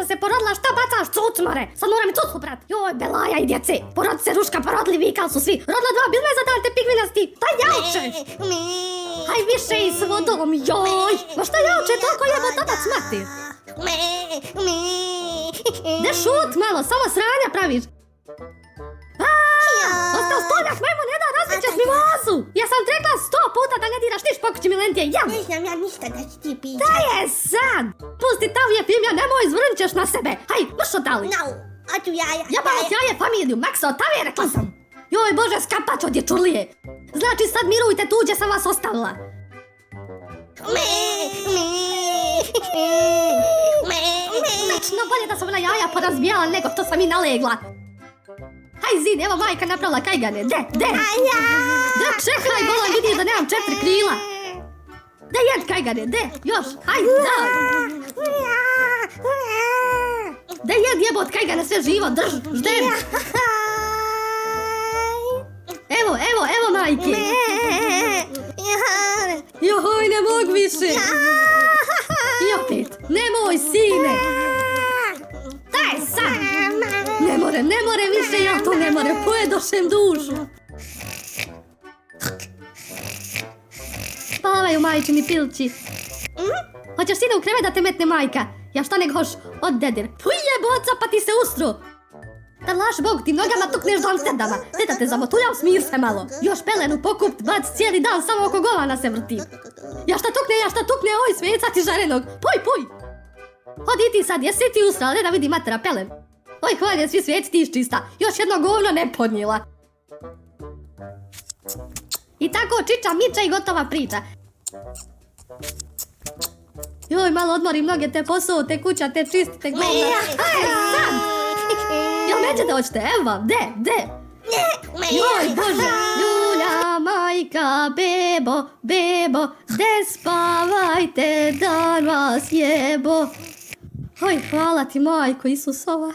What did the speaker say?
sam se porodila, šta bacaš cucmare? Sad moram i cucu prat. Joj, belaja i djece. Porod se ruška, porodili vikal su svi. Rodila 2, bil me za dan te pigvinasti. Šta jaučeš? Haj više i s vodom, joj. Ma šta jauče, toliko jebo tabac mati. Ne šut malo, samo sranja praviš. Ostao stoljak, majmo, ne da različeš mi vazu. Ja sam rekla 100 puta da ne diraš niš pokući mi lentije, jel? Ne znam ja ništa da ću ti pričati. Da je sad! Pusti tavije filmja, nemoj izvrnit ćeš na sebe. Haj, mrš odali. No, a tu jaja. Jebala tjaje familiju, Makso, tavije rekla sam. Joj bože, skapač od dječurlije. Znači sad mirujte tu gdje sam vas ostavila. Večno bolje da sam na jaja porazbijala nego što sam i nalegla. Haj zid, evo majka napravila kajgane, de. De, čekaj, bolan, vidiš da nemam 4 krila. De, jed kajgane, de, još, haj, da. De, jed jebot kajgane, sve živo, drž, ždem. Evo majke. Joj, ne mogu više. I opet, nemoj sine. Daj sad. Ne more više, ja to ne more, pojedošem dušu. Spavaju majčini pilči. Hoćeš sine u krevet da te metne majka? Ja šta nek hoš od dedir. Puje boca pa ti se ustru. Da laš Bog, ti nogama tukneš do Amsterdama. Deda te zamotuljam, smir se malo. Još pelenu pokupt, bac cijeli dan, samo oko govana se vrti. Ja šta tukne, oj sveca ti žarenog. Puj. Hodi ti sad, jesi ti usrala, ne da vidi matera pelen. Oj, hvalje, svi svijeci ti čista. Još jedno govno ne podnijela. I tako čiča, miča i gotova priča. Joj, malo odmorim noge, te posao, te kuća, te čisti, te govna. Hajde, sad! Jel nećete hoćete? Evo vam, de. Joj, bože. Ljulja, majka, bebo, de spavajte, dan vas jebo. Oj, hvala ti, majko Isusova.